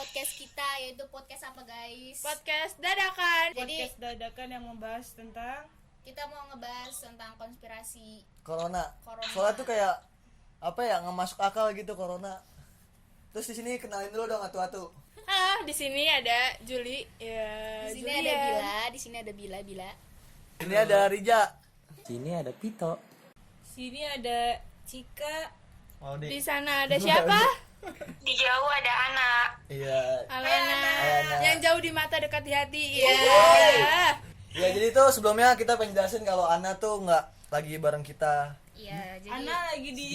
podcast kita, yaitu podcast apa guys? Podcast dadakan. Jadi Podcast dadakan yang membahas tentang kita mau ngebahas tentang konspirasi Corona. Corona. Soalnya tuh kayak apa ya, nggak masuk akal gitu Corona. Terus di sini kenalin dulu dong atu-atu. di sini ada Juli ya. Di sini Julian. ada Bila, di sini ada Bila. Ini ada Rija. Sini ada Pito. Sini ada Cika. Oh, Di sana ada siapa? Di jauh ada anak. Iya. Alena. Alena. Yang jauh di mata dekat di hati. Iya. Ya jadi tuh sebelumnya kita pengen jelasin kalau Ana tuh nggak lagi bareng kita. Iya, jadi Ana lagi di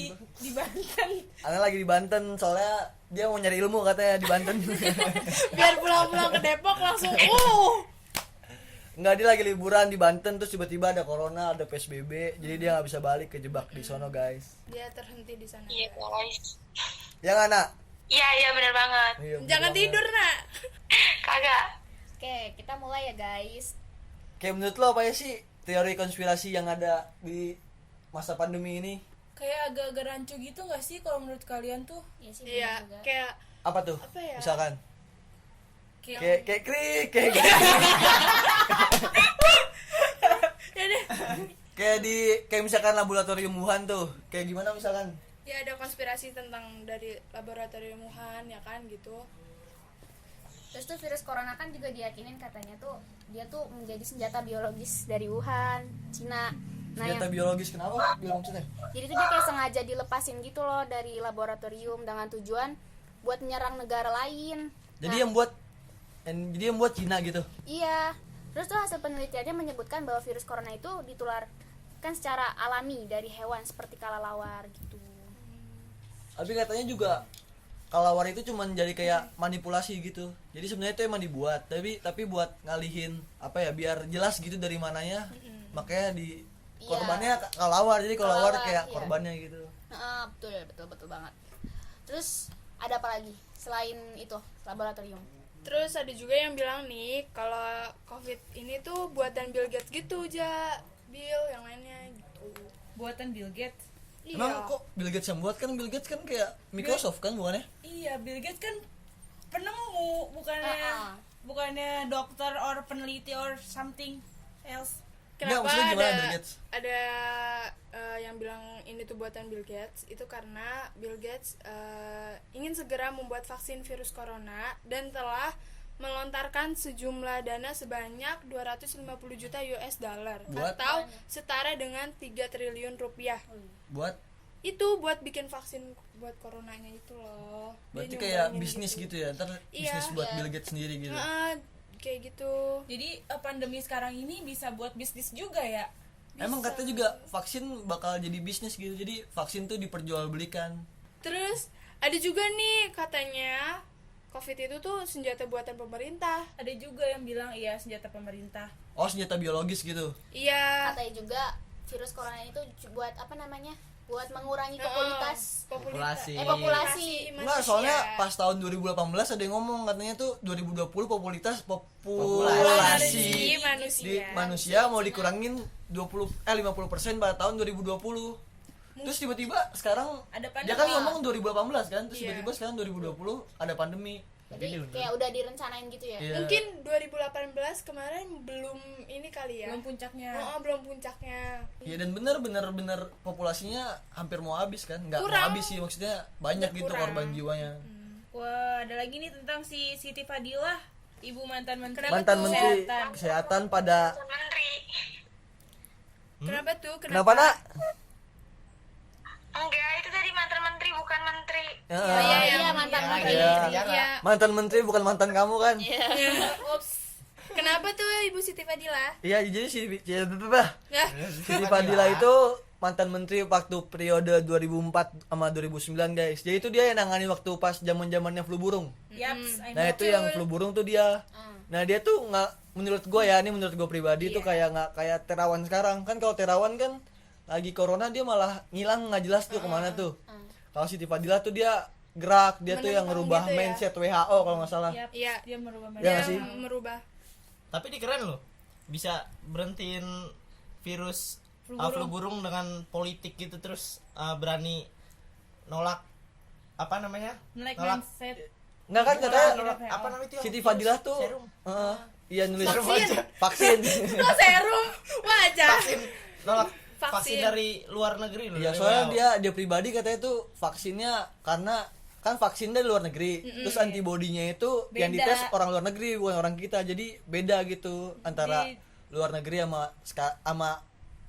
Banten. Ana lagi di Banten soalnya dia mau nyari ilmu katanya di Banten. Biar pulang-pulang ke Depok langsung Enggak, dia lagi liburan di Banten terus tiba-tiba ada corona, ada PSBB, jadi dia nggak bisa balik, kejebak di sono guys. Dia terhenti di sana. Iya guys. Ya nggak, Nak? Iya benar banget. Iya, bener Jangan banget. tidur, Nak. Kagak. oke, kita mulai ya guys. Kayak menurut lo apa ya sih teori konspirasi yang ada di masa pandemi ini? Kayak agak-agak rancu gitu nggak sih kalau menurut kalian tuh? Iya sih, Iya, bener juga. kayak Apa tuh? Apa ya? Misalkan kayak kayak krik, kayak ya deh. kayak misalkan laboratorium Wuhan tuh. Kayak gimana misalkan? Ya ada konspirasi tentang dari laboratorium Wuhan ya kan gitu. Terus tuh virus corona kan juga diyakinin katanya tuh dia tuh menjadi senjata biologis dari Wuhan, Cina. Nah, Senjata biologis kenapa? Bilang maksudnya? jadi tuh dia kayak sengaja dilepasin gitu loh dari laboratorium dengan tujuan buat menyerang negara lain. Jadi Nah, yang buat Cina gitu. iya. Terus tuh hasil penelitiannya menyebutkan bahwa virus corona itu ditularkan secara alami dari hewan seperti kelelawar gitu. Tapi katanya juga kelelawar itu cuma jadi kayak manipulasi gitu. Jadi sebenarnya itu emang dibuat, tapi buat ngalihin apa ya, biar jelas gitu dari mananya. Makanya di Iya. korbannya kelelawar. Jadi kelelawar Kelelawar, kayak iya. korbannya gitu. Betul banget. Terus ada apa lagi selain itu laboratorium? Terus ada juga yang bilang nih kalau COVID ini tuh buatan Bill Gates gitu aja. Bill yang lainnya gitu. Buatan Bill Gates. Iya. Emang kok Bill Gates yang buat? Kan Bill Gates kan kayak Microsoft kan bukannya? Iya, Bill Gates kan penemu, bukannya dokter or peneliti or something else. Kenapa maksudnya gimana ada Bill Gates? ada yang bilang ini tuh buatan Bill Gates? Itu karena Bill Gates ingin segera membuat vaksin virus corona dan telah melontarkan sejumlah dana sebanyak 250 juta US dollar Buat? atau setara dengan 3 triliun rupiah. Buat Itu buat bikin vaksin buat coronanya itu loh. Dia berarti kayak nyumbangin bisnis gitu ya. Ntar Iya. bisnis buat Iya. Bill Gates sendiri gitu. Kayak gitu. Jadi pandemi sekarang ini bisa buat bisnis juga ya. Emang katanya juga vaksin bakal jadi bisnis gitu. Jadi vaksin tuh diperjualbelikan. Terus ada juga nih katanya COVID itu tuh senjata buatan pemerintah. Ada juga yang bilang iya senjata pemerintah. Oh, senjata biologis gitu. Iya. Katanya juga virus corona itu buat apa namanya? Buat mengurangi populasi. Populasi. Populasi. Enggak, soalnya pas tahun 2018 ada yang ngomong katanya tuh 2020 populasi manusia. di manusia mau dikurangin 50% pada tahun 2020. Terus tiba-tiba sekarang Ada dia pandemi. kan ngomong 2018 kan, terus Iya. tiba-tiba sekarang 2020 ada pandemi. Jadi kayak udah direncanain gitu ya. Iya. Mungkin 2018 kemarin belum ini kali ya. Belum puncaknya. Belum puncaknya. Iya, dan bener populasinya hampir mau habis kan, nggak mau Kurang. habis sih, maksudnya banyak gitu Berkurang. korban jiwanya. Wah, ada lagi nih tentang si Siti Fadilah, ibu mantan menteri Mantan menteri kesehatan. kesehatan pada Menteri. Kenapa tuh? kenapa Nak? Enggak, itu tadi mantan menteri bukan menteri. Ya, Iya, mantan menteri. Iya. mantan menteri bukan mantan kamu kan? Ups. Kenapa tuh Ibu Siti Fadilah? Iya, jadi Siti Ya. Fadila itu mantan menteri waktu periode 2004 sama 2009 guys. Jadi itu dia yang nangani waktu pas zaman-zamannya flu burung. Yaps, I Nah know. itu yang flu burung tuh dia. Nah dia tuh nggak, menurut gue ya, ini menurut gue pribadi tuh kayak nggak kayak Terawan sekarang kan. Kalau Terawan kan lagi corona dia malah ngilang nggak jelas tuh kemana tuh. Kalau Siti Fadila tuh dia gerak, dia tuh yang Menentang ngerubah gitu ya. mindset WHO kalau nggak salah. Yaps, Iya. dia merubah Ya nggak Yang sih? merubah. Tapi ini keren loh. Bisa berhentiin virus flu burung dengan politik gitu, terus berani nolak apa namanya? Melek Nolak mindset. Enggak kan katanya apa namanya itu? Siti Fadilah tuh Serum. iya nulis Vaksin. vaksin. Oh, serum wajah. Vaksin nolak Vaksin. vaksin dari luar negeri loh. Iya, dari soalnya WHO. dia pribadi katanya tuh vaksinnya karena kan vaksin dari luar negeri, terus antibodinya itu yang Beda. dites orang luar negeri bukan orang kita, jadi beda gitu antara luar negeri sama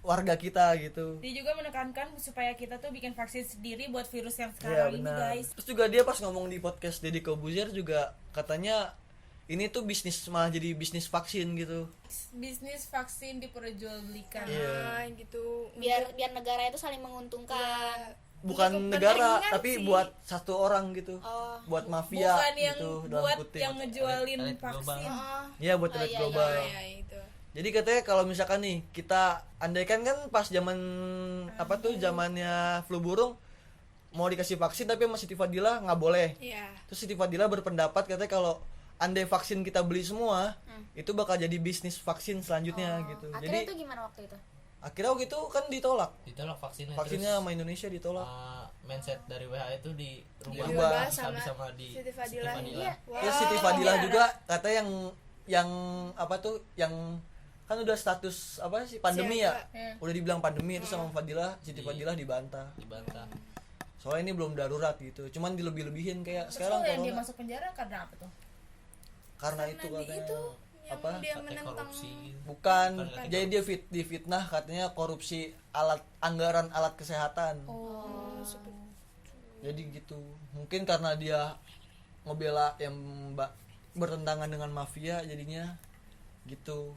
warga kita gitu. Dia juga menekankan supaya kita tuh bikin vaksin sendiri buat virus yang Iya sekarang ini benar. guys. Terus juga dia pas ngomong di podcast Deddy Kobuzier juga katanya ini tuh bisnis malah jadi bisnis vaksin gitu. Bisnis vaksin diperjualbelikan. Iya. Nah, gitu. biar negara itu saling menguntungkan. Bukan Untuk negara kepentingan tapi sih. buat satu orang gitu. Oh. Buat mafia Bukan yang gitu dalam buat kutip. yang ngejualin Elit global. vaksin. Iya buat elit iya, global. Ya itu. Jadi katanya kalau misalkan nih kita andaikan kan pas zaman apa tuh zamannya flu burung mau dikasih vaksin tapi sama Siti Fadilah nggak boleh. Iya. Terus Siti Fadilah berpendapat katanya kalau andai vaksin kita beli semua itu bakal jadi bisnis vaksin selanjutnya gitu. Akhirnya Jadi itu gimana waktu itu? akhirnya waktu itu kan ditolak. Ditolak vaksinnya. Vaksinnya terus, sama Indonesia ditolak. mindset dari WHO itu dirubah Dirubah sama di Siti Fadilah. Iya. Terus Siti Fadilah juga katanya yang apa tuh yang kan udah status apa sih pandemi ya? Siaga. Udah dibilang pandemi itu sama Fadilah, Siti Fadilah dibantah. dibantah. Soalnya ini belum darurat gitu. Cuman dilebih-lebihin kayak Terus sekarang kalau yang dia corona. masuk penjara karena apa tuh? Karena itu katanya itu yang apa? dia Katanya menentang korupsi gitu. Bukan. Bukan. Jadi dia difitnah katanya korupsi anggaran alat kesehatan. Oh. Jadi gitu. Mungkin karena dia ngebela yang bertentangan dengan mafia jadinya gitu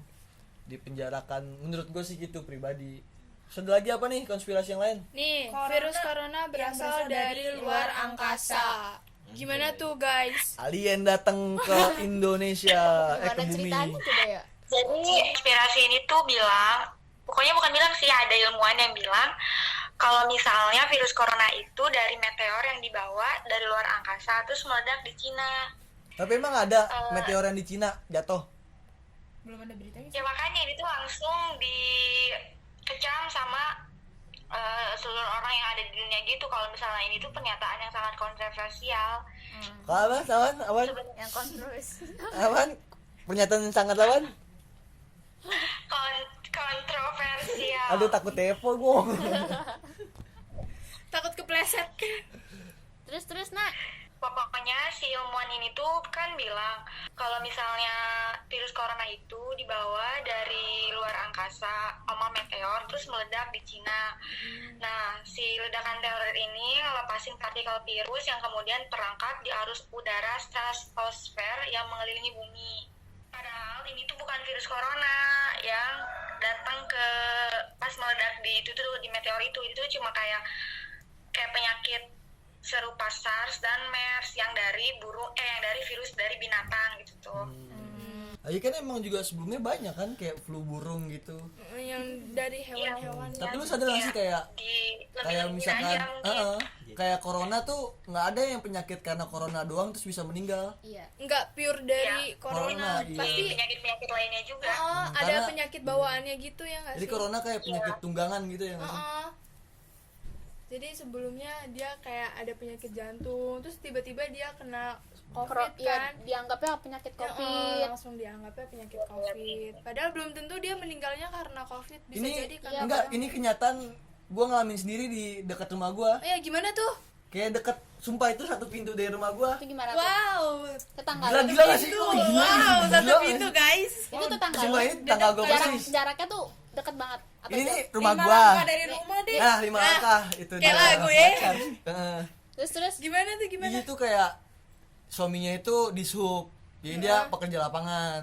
dipenjarakan. Menurut gue sih gitu pribadi. Sudah lagi apa nih konspirasi yang lain? Nih, Corona virus corona berasal dari luar angkasa. Gimana tuh, guys? Alien datang ke Indonesia, ke Gimana bumi. ceritanya coba ya? Jadi konspirasi ini tuh bilang, pokoknya bukan bilang sih, ada ilmuwan yang bilang kalau misalnya virus corona itu dari meteor yang dibawa dari luar angkasa terus meledak di Cina. Tapi emang ada meteor yang di Cina jatuh? Belum ada beritanya sih. Ya makanya ini tuh langsung dikecam sama seluruh orang yang ada di dunia gitu kalau misalnya ini tuh pernyataan yang sangat kontroversial. Kalau awan, Yang kontroversi. awan, pernyataan yang sangat awan. Kontroversial. Aduh takut tepo gue. Takut kepleset. Terus nak. Pokoknya si ilmuwan ini tuh kan bilang kalau misalnya virus corona itu dibawa dari luar angkasa sama meteor terus meledak di Cina. Nah, si ledakan meteor ini ngelepasin partikel virus yang kemudian terangkat di arus udara stratosfer yang mengelilingi bumi. Padahal ini tuh bukan virus corona yang datang ke pas meledak di itu tuh di meteor itu cuma kayak penyakit serupa SARS dan MERS yang dari virus dari binatang gitu tuh. Aja kan emang juga sebelumnya banyak kan kayak flu burung gitu. Yang dari hewan-hewan. Tapi lu sadar gak sih kayak kayak misalkan kayak corona tuh nggak ada yang penyakit karena corona doang terus bisa meninggal. Iya. Enggak pure dari Corona, corona. iya. Pasti penyakit-penyakit lainnya juga. ada karena- penyakit bawaannya gitu ya nggak Jadi sih? corona kayak penyakit tunggangan gitu ya nggak sih? Jadi sebelumnya dia kayak ada penyakit jantung, terus tiba-tiba dia kena COVID Ya, kan. dianggapnya penyakit Ya, COVID. langsung dianggapnya penyakit COVID. Padahal belum tentu dia meninggalnya karena COVID. Bisa Ini jadi karena enggak, ini kenyataan gua ngalamin sendiri di dekat rumah gua. Oh ya gimana tuh? Kayak deket, sumpah itu satu pintu dari rumah gua. Itu gimana tuh? Wow. Tetangga. Gila gila gak sih? Itu, Oh, gila, wow, gila satu gak pintu sih? guys. Itu tetangga. Sumpah lu? ini tetangga gua persis. Jaraknya tuh deket banget. Atau Ini jauh? nih rumah 5 gua. langkah dari rumah deh. Nah, 5 langkah itu kayak dia. lagu ya. Heeh. Terus Gimana tuh gimana? Ini tuh kayak suaminya itu di sub. Jadi dia pekerja lapangan.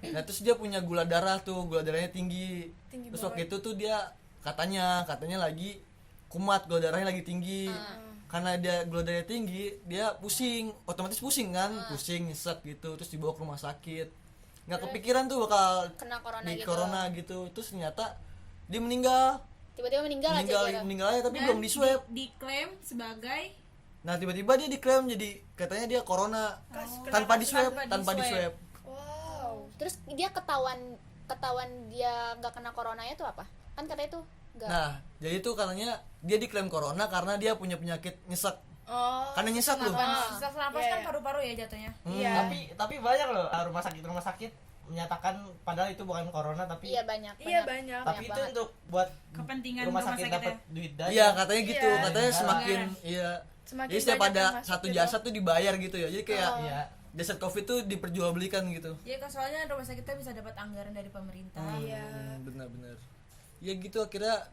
Nah, terus dia punya gula darah tuh, gula darahnya tinggi. Tinggi Terus waktu itu tuh dia katanya lagi kumat, gula darahnya lagi tinggi. Karena dia gula darahnya tinggi, dia pusing, otomatis pusing kan, pusing, nyesek gitu, terus dibawa ke rumah sakit. Nggak kepikiran tuh bakal kena corona di gitu. corona gitu. Terus ternyata dia meninggal. Tiba-tiba meninggal aja gitu. Meninggal aja tapi belum di swab. Diklaim sebagai Nah, tiba-tiba dia diklaim jadi katanya dia corona tanpa di swab, tanpa di swab. Wow. Terus dia ketahuan dia nggak kena coronanya tuh apa? Kan katanya tuh nggak. Nah, jadi itu katanya dia diklaim corona karena dia punya penyakit nyesek. Oh. Karena nyesek lu. Sesak napas Iya, kan iya. paru-paru ya jatuhnya. Iya. Tapi banyak loh rumah sakit menyatakan padahal itu bukan corona tapi Iya banyak. Iya banyak. tapi itu banget. untuk buat Kepentingan rumah rumah sakit sakitnya. dapat duit dari. Iya katanya gitu, Iya. katanya Iya. semakin iya. Semakin Jadi setiap banyak ada yang masuk satu gitu. jasad tuh dibayar gitu ya. Jadi kayak Iya. jasad covid tuh diperjualbelikan gitu. Ya kan soalnya rumah sakitnya bisa dapat anggaran dari pemerintah. Iya. Benar-benar. Ya gitu akhirnya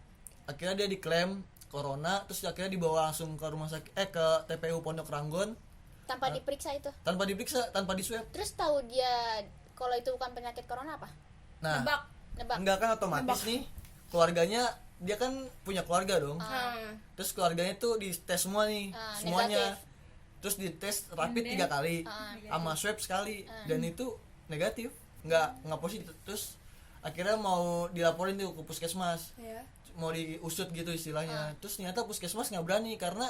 dia diklaim corona, terus akhirnya dibawa langsung ke rumah sakit ke TPU Pondok Ranggon Tanpa diperiksa itu. tanpa diperiksa, tanpa diswab. Terus tahu dia kalau itu bukan penyakit corona apa? Nah, Nebak. enggak kan otomatis nih keluarganya, dia kan punya keluarga dong. Terus keluarganya tuh dites semua nih, semuanya. Negatif. Terus dites rapid 3 kali, sama swab sekali, dan itu negatif, nggak positif. Terus akhirnya mau dilaporin tuh ke puskesmas, Iya. mau diusut gitu istilahnya. Terus ternyata puskesmas nggak berani karena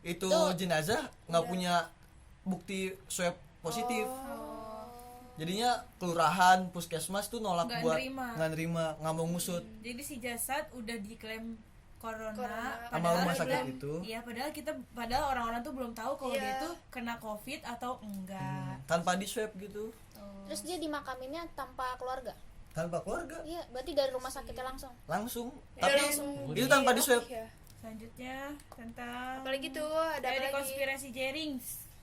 itu jenazah nggak punya bukti swab positif. Jadinya kelurahan, puskesmas tuh nolak Nggak buat nerima. nggak mau ngusut. Jadi si jasad udah diklaim corona, Sama rumah sakit belum- itu. Iya, padahal orang-orang tuh belum tahu kalau Iya. dia tuh kena covid atau enggak. Tanpa di swab gitu, Terus dia dimakaminnya tanpa keluarga. tanpa keluarga, Iya, berarti dari rumah sakitnya langsung. langsung. Ya, Tapi langsung itu tanpa di swab. Iya. Selanjutnya tentang Apalagi tuh ada dari apa lagi? konspirasi jaring.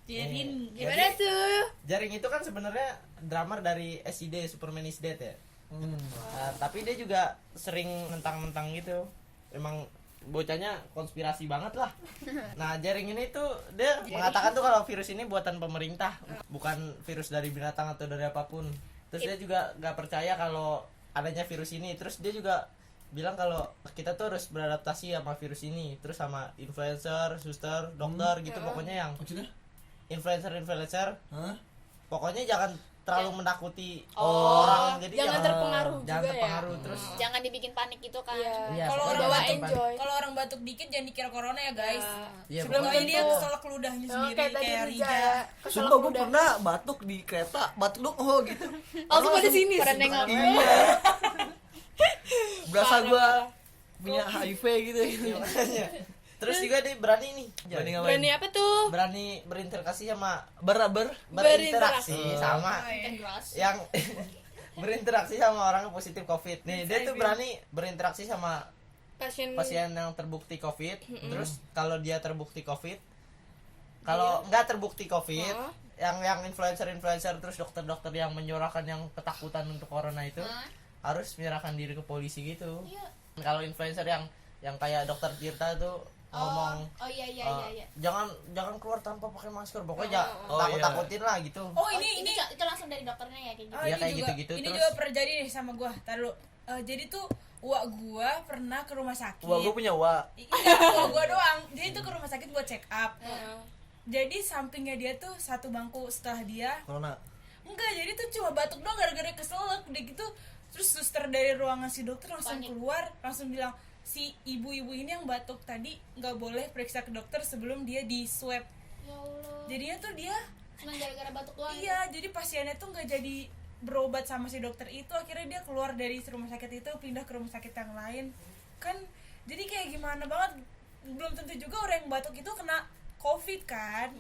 Gimana tuh? Jaring itu kan sebenarnya drummer dari SID, Superman is Dead ya. Nah, tapi dia juga sering mentang-mentang gitu. Emang bocahnya konspirasi banget lah. Nah, Jaring ini tuh dia mengatakan tuh kalau virus ini buatan pemerintah, bukan virus dari binatang atau dari apapun. Terus dia juga nggak percaya kalau adanya virus ini. Terus dia juga bilang kalau kita tuh harus beradaptasi sama virus ini, terus sama influencer, suster, dokter gitu, pokoknya yang Maksudnya? influencer Hah? pokoknya jangan terlalu menakuti orang, jadi Jangan terpengaruh jangan juga terpengaruh ya. terus Jangan dibikin panik gitu kan. Iya, Kalau pokoknya orang bawa batuk, enjoy. kalau orang batuk dikit jangan dikira corona ya guys. Iya, Sebelum pokoknya dia gitu. keselak ludahnya Oh, sendiri kayak tadi kayak Riza. Riza. Sumpah gue pernah batuk di kereta, batuk dong gitu. Langsung pada sini. Pada nengok. Iya. Berasa Parah, gue parah. punya HIV gitu. Iya, makanya. Terus juga dia berani nih Berani ngapain? Berani apa tuh? berani berinteraksi sama Berinteraksi. berinteraksi sama Integrasi. yang berinteraksi sama orang yang positif covid nih. Dia tuh berani berinteraksi sama Pasien. pasien yang terbukti covid. Terus kalau dia terbukti covid, kalau nggak terbukti covid, yang influencer terus dokter yang menyuarakan yang ketakutan untuk corona itu harus menyerahkan diri ke polisi gitu. Iya. Kalau influencer yang kayak dokter Tirta tuh ngomong Oh iya iya eh, iya. jangan keluar tanpa pakai masker, pokoknya Oh, takut-takutin lah gitu. Oh ini itu langsung dari dokternya ya kayak gitu. Oh, Iya, ini kayak juga, gitu-gitu, ini terus- juga pernah jadi nih sama gua. Taruh. Jadi tuh uak gua pernah ke rumah sakit. Wah, gue punya wa. Iya, uak gua doang. Jadi tuh ke rumah sakit buat check up. Jadi sampingnya dia tuh satu bangku setelah dia. Corona. Enggak, jadi tuh cuma batuk doang gara-gara keselak udah gitu. Terus suster dari ruangan si dokter langsung Panik. keluar, langsung bilang si ibu-ibu ini yang batuk tadi nggak boleh periksa ke dokter sebelum dia di swab. Ya Allah. Jadinya tuh dia Cuma gara-gara batuk doang. iya, jadi pasiennya tuh nggak jadi berobat sama si dokter itu, akhirnya dia keluar dari rumah sakit itu pindah ke rumah sakit yang lain. Kan jadi kayak gimana banget, belum tentu juga orang yang batuk itu kena covid kan.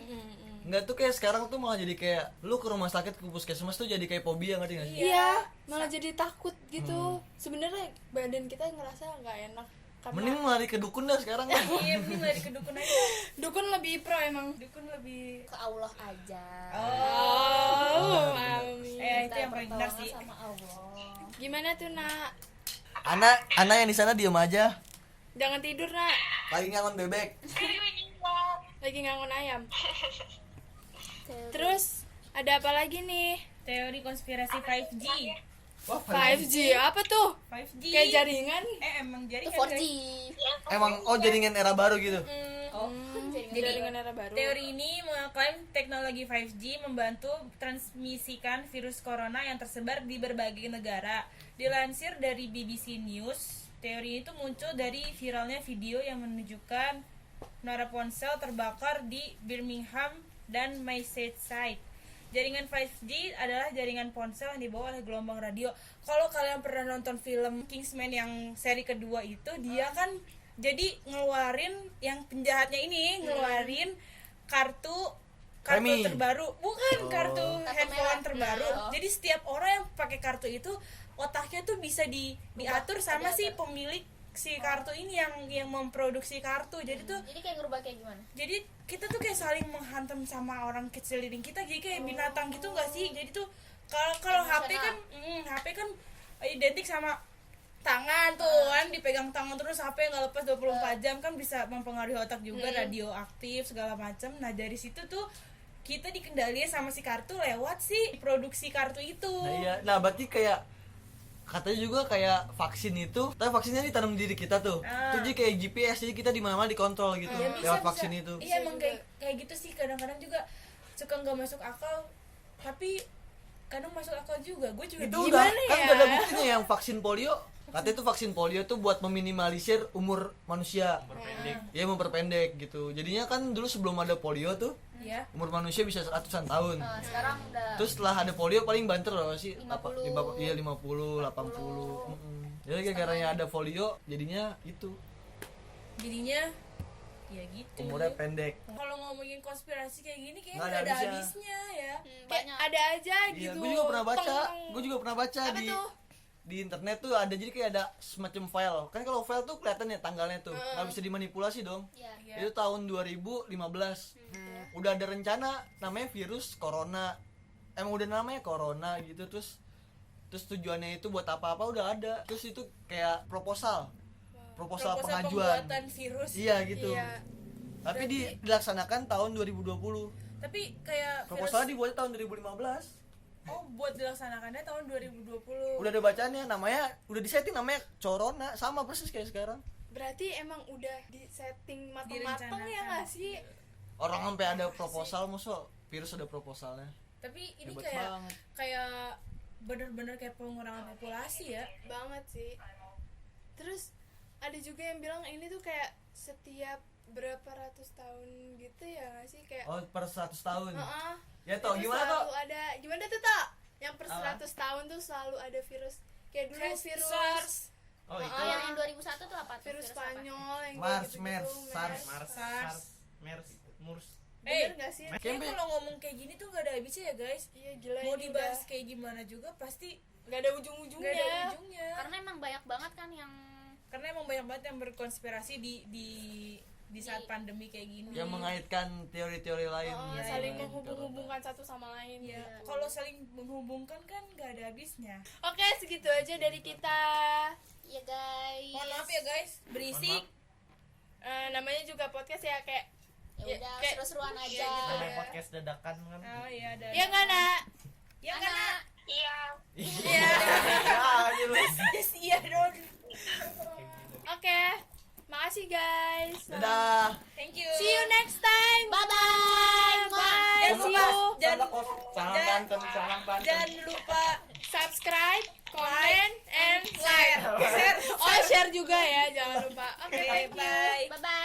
Enggak tuh kayak sekarang tuh malah jadi kayak lu ke rumah sakit ke puskesmas tuh jadi kayak fobia, ngerti gak sih? Iya, malah jadi takut gitu. Sebenarnya badan kita ngerasa nggak enak. Karena Mending lari ke dukun dah sekarang. Iya, mending lari ke dukun aja. dukun lebih pro emang. Dukun lebih Ke Allah aja. Oh, amin. itu yang paling benar sih. Sama Allah. Gimana tuh, Nak? Anak yang di sana diem aja. Jangan tidur, Nak. Lagi ngangon bebek. Lagi ngangon ayam. Terus ada apa lagi nih? Teori konspirasi 5G. 5G apa tuh? 5G. Kayak jaringan? Emang Itu jaringan 4G. guys. Emang jaringan era baru gitu. Jaringan era baru. Teori ini mengklaim teknologi 5G membantu transmisikan virus corona yang tersebar di berbagai negara. Dilansir dari BBC News, teori itu muncul dari viralnya video yang menunjukkan menara ponsel terbakar di Birmingham dan Merseyside. Jaringan 5G adalah jaringan ponsel yang dibawa oleh gelombang radio. Kalau kalian pernah nonton film Kingsman yang seri kedua itu, dia kan jadi ngeluarin yang penjahatnya ini ngeluarin kartu Premi. terbaru, bukan kartu handphone merah. terbaru. Oh. Jadi setiap orang yang pakai kartu itu otaknya tuh bisa diatur sama si pemilik si kartu ini yang memproduksi kartu. Jadi tuh Jadi kayak ngerubah kayak gimana? jadi kita tuh kayak saling menghantam sama orang kecilin kita, jadi kayak binatang gitu nggak sih? Jadi tuh kalau HP kan HP kan identik sama tangan tuh kan, dipegang tangan terus HP nggak lepas 24 jam kan bisa mempengaruhi otak juga, radioaktif segala macam. Nah dari situ tuh kita dikendaliin sama si kartu lewat si produksi kartu itu. Nah iya, nah berarti kayak katanya juga kayak vaksin itu, tapi vaksinnya ditanam di diri kita tuh. Itu jadi kayak GPS, jadi kita di mana-mana dikontrol gitu Ya, lewat vaksin itu. Iya emang kayak gitu sih, kadang-kadang juga suka nggak masuk akal, tapi kadang masuk akal juga. Gue juga Itu udah kan udah ada buktinya yang vaksin polio. Katanya tuh vaksin polio tuh buat meminimalisir umur manusia. Iya, memperpendek gitu. Jadinya kan dulu sebelum ada polio tuh ya. umur manusia bisa ratusan tahun. Sekarang udah Terus setelah ada polio paling banter loh sih 50. iya 50, 80. Jadi gara-gara ada polio jadinya itu Jadinya ya gitu. umurnya pendek. Kalau ngomongin konspirasi kayak gini kayaknya Nggak nggak ada ada habisnya. habisnya ya. Kayak banyak. ada aja Iya, gitu. gue juga pernah baca Apa tuh? di internet tuh ada, jadi kayak ada semacam file. Kan kalau file tuh kelihatan ya tanggalnya tuh. Nggak bisa dimanipulasi dong. Iya. Itu tahun 2015. Udah ada rencana namanya virus corona. Emang udah namanya corona gitu, terus tujuannya itu buat apa-apa udah ada. Terus itu kayak proposal Proposal pengajuan. pembuatan virus. Iya gitu. Iya. Tapi dilaksanakan tahun 2020. Tapi kayak Proposalnya dibuat tahun 2015. buat dilaksanakannya tahun 2020. Udah ada bacaannya, namanya udah disetting namanya corona, sama persis kayak sekarang. Berarti emang udah di setting mateng-mateng ya Direncanakan. nggak sih? Orang sampai ada proposal, musuh virus ada proposalnya. Tapi ini Hebat kayak banget. kayak bener-bener kayak pengurangan populasi ya. Banget sih. Terus ada juga yang bilang ini tuh kayak setiap berapa ratus tahun gitu ya nggak sih, kayak Oh, per 100 tahun. Heeh. Ya toh, Itu gimana toh? selalu ada, gimana tuh tak? Yang per Apa? 100 tahun tuh selalu ada virus. Kayak dulu Kayak virus SARS. Oh, itu Oh, yang 2001 tuh apa tuh? virus Virus apa? Spanyol yang Mars, kayak gitu-gitu, MERS, SARS. SARS. MERS, MURS. Bener nggak sih? Kayaknya Kayaknya- kalau ngomong kayak gini tuh gak ada habisnya ya guys. Iya gila, Mau ini dibahas udah kayak gimana juga pasti nggak ada gak ujung-ujungnya. ada ujungnya. Karena emang banyak banget kan yang Karena emang banyak banget yang berkonspirasi di saat pandemi kayak gini. Yang mengaitkan teori-teori lain. Oh, Iya, saling iya. menghubung-hubungkan satu sama lain. Ya, gitu. kalau saling menghubungkan kan gak ada habisnya. Oke, segitu aja dari kita. ya guys. Mohon maaf ya guys, berisik. Namanya juga podcast ya, kayak Ya udah kayak- seru-seruan aja. Iya, gitu Ada ya. podcast dadakan kan. Oh iya ada. Ya nggak, Nak? Ya kan Nak? Iya. Iya. Yes, iya dong. Oke. Makasih guys. Dadah. Thank you. See you next time. Bye bye. Bye. Jangan See lupa, you. jangan lupa Subscribe, comment, and share. share. Oh, share juga ya, jangan lupa. Oke, Oke, thank you. bye. Bye bye.